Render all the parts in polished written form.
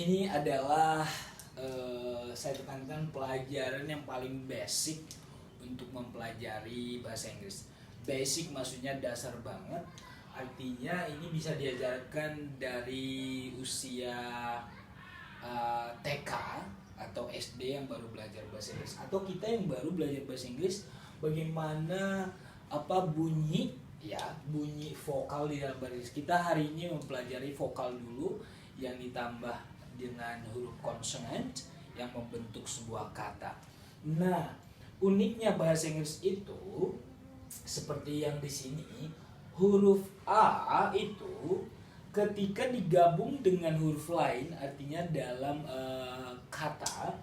Ini adalah saya tekankan pelajaran yang paling basic untuk mempelajari bahasa Inggris. Basic maksudnya dasar banget. Artinya ini bisa diajarkan dari usia TK atau SD yang baru belajar bahasa Inggris, atau kita yang baru belajar bahasa Inggris, bagaimana bunyi bunyi vokal di dalam bahasa Inggris. Kita hari ini mempelajari vokal dulu yang ditambah dengan huruf konsonan yang membentuk sebuah kata. Nah, uniknya bahasa Inggris itu seperti yang di sini, huruf A itu ketika digabung dengan huruf lain, artinya dalam kata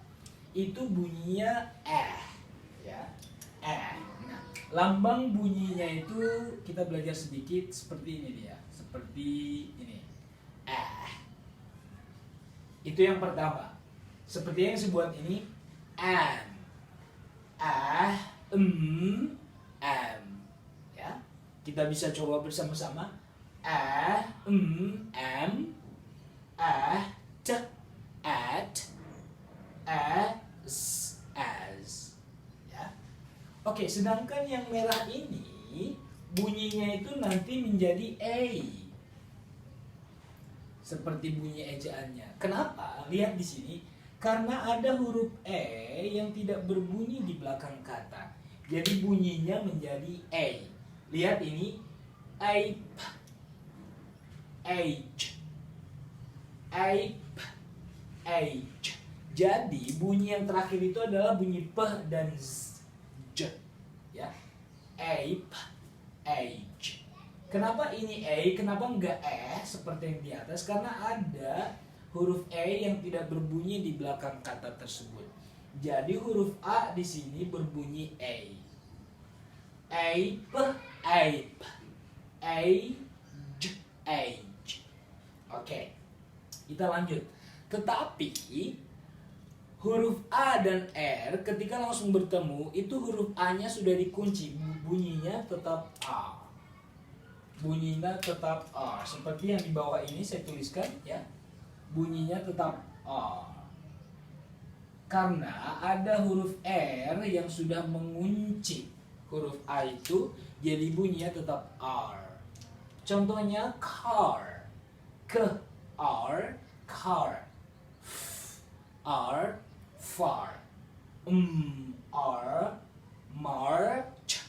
itu bunyinya ya. Nah, lambang bunyinya itu kita belajar sedikit seperti ini dia, seperti ini. Itu yang pertama. Seperti yang saya buat ini, ya. Kita bisa coba bersama-sama. T, at, as. Ya. Oke, sedangkan yang merah ini bunyinya itu nanti menjadi A. Seperti bunyi ejaannya. Kenapa? Lihat di sini. Karena ada huruf E yang tidak berbunyi di belakang kata. Jadi bunyinya menjadi A. Lihat ini. Ape. Age. Ape. Age. Jadi bunyi yang terakhir itu adalah bunyi P dan Z. Ya. Ape. Age. Kenapa ini A? Kenapa enggak seperti yang di atas? Karena ada huruf E yang tidak berbunyi di belakang kata tersebut. Jadi huruf A di sini berbunyi A. Ape, ape. Age, age. Oke. Kita lanjut. Tetapi huruf A dan R ketika langsung bertemu itu huruf A-nya sudah dikunci, bunyinya tetap A. Bunyinya tetap A. Seperti yang di bawah ini saya tuliskan ya. Bunyinya tetap A. Karena ada huruf R yang sudah mengunci huruf A itu, jadi bunyinya tetap R. Contohnya car. R, car. R, far. R, march.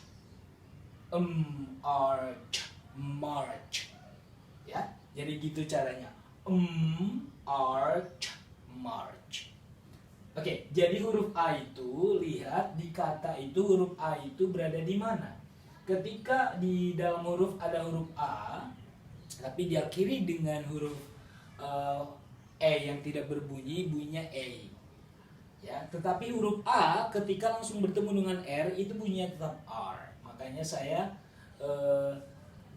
Arch, march. Ya, jadi gitu caranya. Arch, march. Oke, jadi huruf A itu, lihat di kata itu huruf A itu berada di mana? Ketika di dalam huruf ada huruf A, tapi diakhiri dengan huruf E yang tidak berbunyi, bunyinya E. Ya, tetapi huruf A ketika langsung bertemu dengan R itu bunyinya tetap R. Makanya saya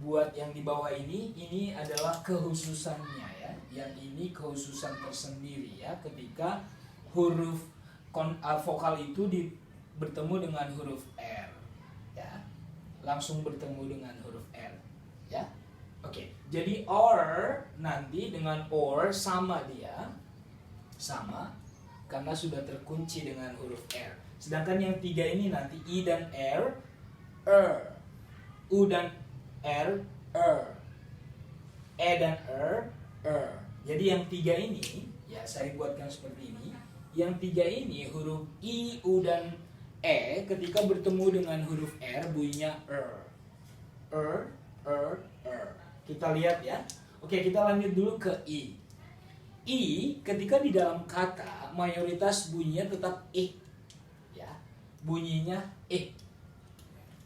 buat yang di bawah ini adalah kekhususannya ya. Yang ini kekhususan tersendiri ya, ketika huruf vokal itu bertemu dengan huruf R ya. Langsung bertemu dengan huruf R ya. Oke, jadi or nanti dengan or sama dia. Sama karena sudah terkunci dengan huruf R. Sedangkan yang tiga ini nanti I dan R, U dan R, E dan R. Jadi yang tiga ini, ya saya buatkan seperti ini. Yang tiga ini huruf I, U dan E ketika bertemu dengan huruf R bunyinya R. Kita lihat ya. Oke, kita lanjut dulu ke I. I ketika di dalam kata mayoritas bunyinya tetap ya. Bunyinya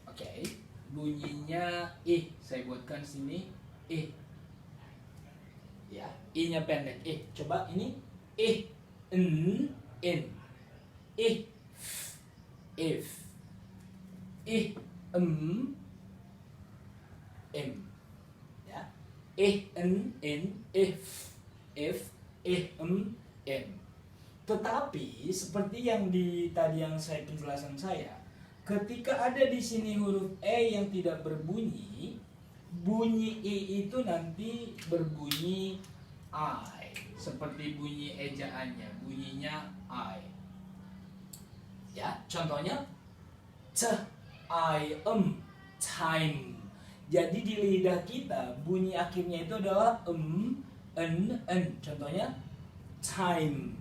Oke, bunyinya saya buatkan sini ya, I-nya pendek Coba ini in if m ya, if m. Tetapi seperti yang tadi yang penjelasan saya, ketika ada di sini huruf E yang tidak berbunyi, bunyi I itu nanti berbunyi I. seperti bunyi ejaannya, bunyinya I. Ya, contohnya I am time. Jadi di lidah kita bunyi akhirnya itu adalah en. Contohnya time.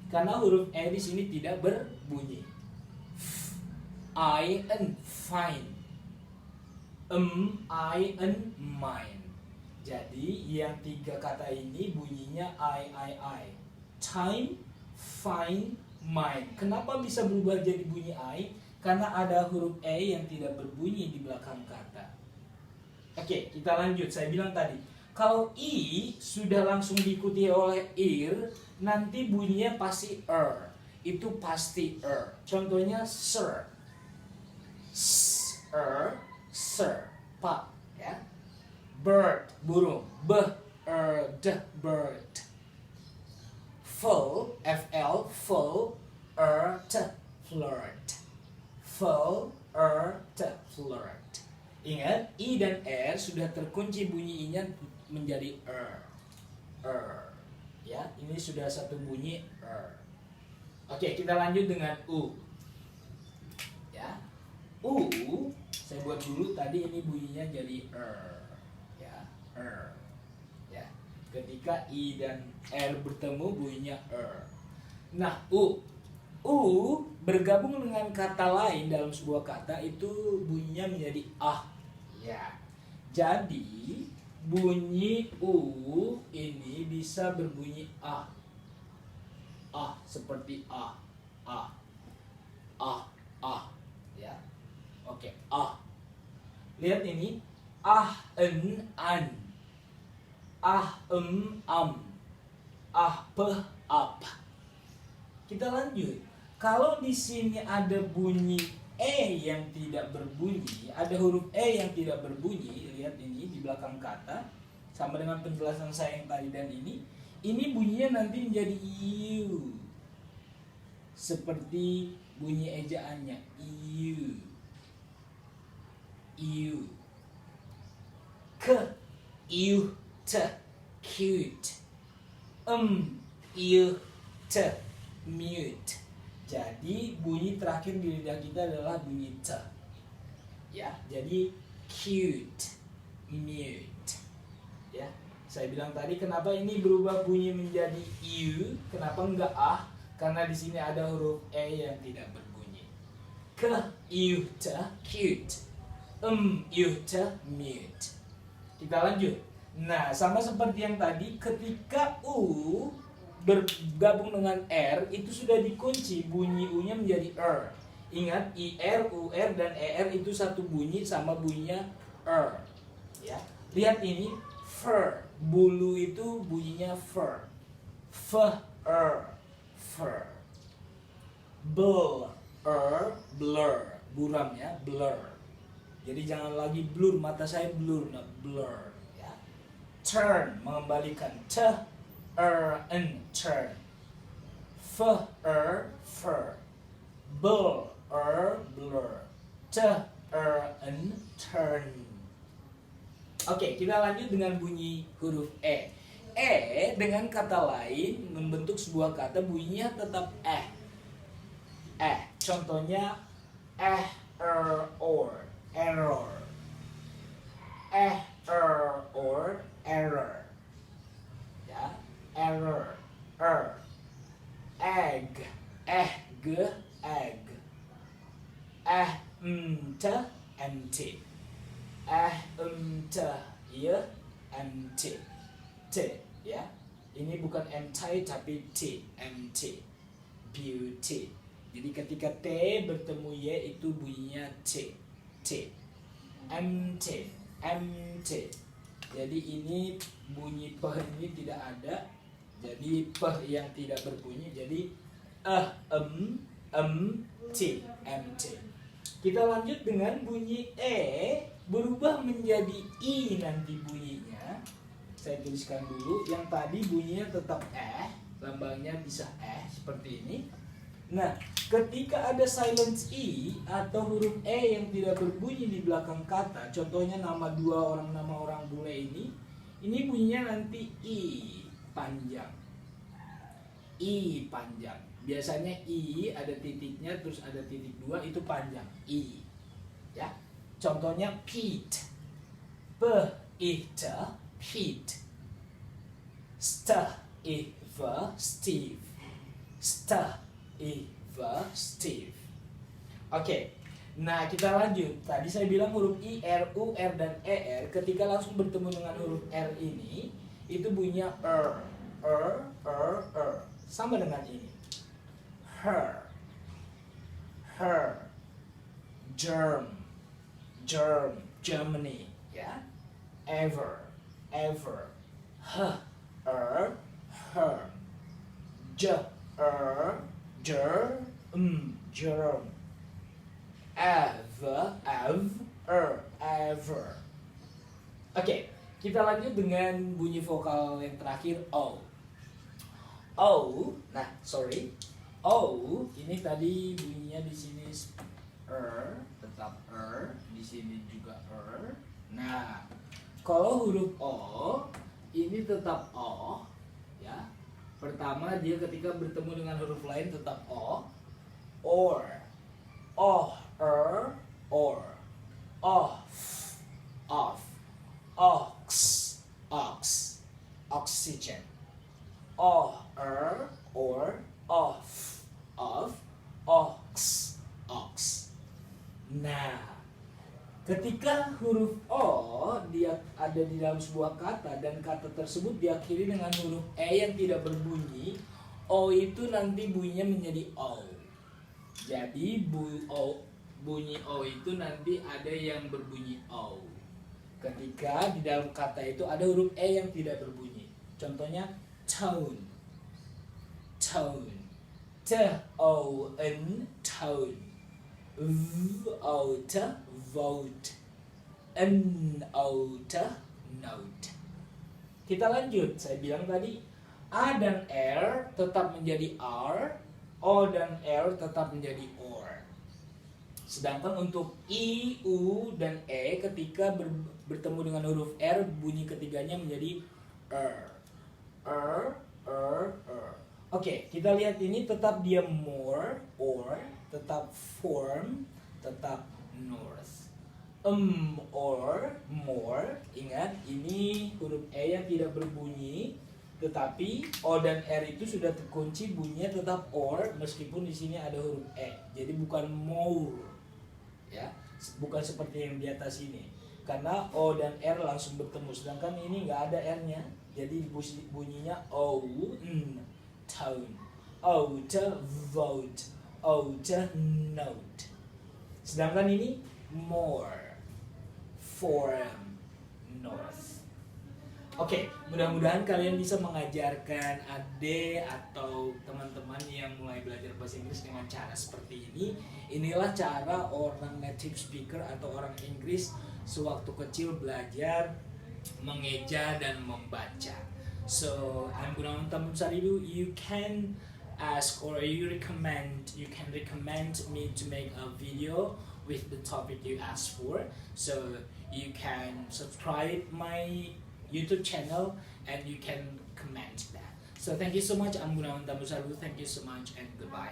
Karena huruf e di sini tidak berbunyi. I and fine. I and mine. Jadi yang tiga kata ini bunyinya I. Time, fine, mine. Kenapa bisa berubah jadi bunyi I? Karena ada huruf e yang tidak berbunyi di belakang kata. Oke, kita lanjut. Saya bilang tadi, kalau i sudah langsung diikuti oleh ir, nanti bunyinya pasti Itu pasti Contohnya sir. Sir, pak, ya. Bird, burung. Bird. Full, full, flirt. Flirt. Ingat, i dan r sudah terkunci bunyi i-nya menjadi Ya, ini sudah satu bunyi Oke, kita lanjut dengan u. Ya. U, saya buat dulu tadi ini bunyinya jadi ya, ya. Ketika i dan r bertemu bunyinya Nah, u bergabung dengan kata lain dalam sebuah kata itu bunyinya menjadi ya. Jadi bunyi u ini bisa berbunyi seperti ya. Oke, lihat ini an, am, ap. Kita lanjut. Kalau di sini ada bunyi e yang tidak berbunyi, ada huruf e yang tidak berbunyi, lihat ini di belakang kata, sama dengan penjelasan saya yang tadi dan ini bunyinya nanti menjadi iu, seperti bunyi ejaannya iu, iu, cute, mute. Jadi bunyi terakhir di lidah kita adalah bunyi t. Ya, jadi cute, mute. Ya, saya bilang tadi kenapa ini berubah bunyi menjadi iu, kenapa enggak Karena di sini ada huruf e yang tidak berbunyi. Cute, mute. Kita lanjut. Nah, sama seperti yang tadi, ketika u bergabung dengan r itu sudah dikunci, bunyi u-nya menjadi Ingat, ir, ur dan er itu satu bunyi sama bunyinya ya. Lihat ini fur, bulu itu bunyinya fur. Fur. Blur, buram ya, blur. Jadi jangan lagi blur, mata saya blur, blur ya. Turn, mengembalikan. Turn. Fur. Blur. Turn. Oke, kita lanjut dengan bunyi huruf e. E dengan kata lain membentuk sebuah kata bunyinya tetap Contohnya or, error. Or error. Ya, error. Egg. Empty. Empty. T, ya. Ini bukan empty tapi T, empty. Beauty. Jadi ketika T bertemu Y itu bunyinya T. Empty. Jadi ini bunyi P ini tidak ada. Jadi P yang tidak berbunyi. Jadi empty. Kita lanjut dengan bunyi E berubah menjadi I nanti bunyinya. Saya tuliskan dulu. Yang tadi bunyinya tetap lambangnya bisa seperti ini. Nah, ketika ada silence i atau huruf e yang tidak berbunyi di belakang kata, contohnya nama orang bule ini bunyinya nanti i panjang. I panjang. Biasanya I ada titiknya terus ada titik dua, itu panjang. I. Ya. Contohnya Pete. P ite Pete. St ive Steve. St ive Steve. Oke. Nah, kita lanjut. Tadi saya bilang huruf I, R, U, R, dan ER ketika langsung bertemu dengan huruf R ini, itu bunyinya sama dengan ini. Her, germ, Germany, ya. Ever, her, germ. Ever. Oke, kita lanjut dengan bunyi vokal yang terakhir O. Nah, sorry. O ini tadi bunyinya di sini tetap di sini juga Nah, kalau huruf O ini tetap O, ya. Pertama dia ketika bertemu dengan huruf lain tetap O. Or, off, ox, oxygen. Or, off, ox. Nah, ketika huruf O dia ada di dalam sebuah kata dan kata tersebut diakhiri dengan huruf E yang tidak berbunyi, O itu nanti bunyinya menjadi O. Jadi bunyi O itu nanti ada yang berbunyi O. Ketika di dalam kata itu ada huruf E yang tidak berbunyi. Contohnya tone. T-O-N, tone. V-O-T, vote. N-O-T, note. Kita lanjut. Saya bilang tadi A dan R tetap menjadi R, O dan R tetap menjadi OR. Sedangkan untuk I, U, dan E ketika bertemu dengan huruf R, bunyi ketiganya menjadi R. Oke, kita lihat ini tetap dia more, or, tetap form, tetap north. Or, more, ingat ini huruf E yang tidak berbunyi, tetapi O dan R itu sudah terkunci, bunyinya tetap or meskipun di sini ada huruf E. Jadi bukan more, ya, bukan seperti yang di atas ini. Karena O dan R langsung bertemu, sedangkan ini nggak ada R-nya, jadi bunyinya O, tone, O, vote, O, note. Sedangkan ini more, form, north. Oke, mudah-mudahan kalian bisa mengajarkan adik atau teman-teman yang mulai belajar bahasa Inggris dengan cara seperti ini. Inilah cara orang native speaker atau orang Inggris sewaktu kecil belajar mengeja dan membaca. So, I'm Gunawan Tamusaridu. You can ask or you can recommend me to make a video with the topic you asked for. So, you can subscribe my YouTube channel and you can comment that. So thank you so much. I'm Gunawan Tamusaridu. Thank you so much and goodbye.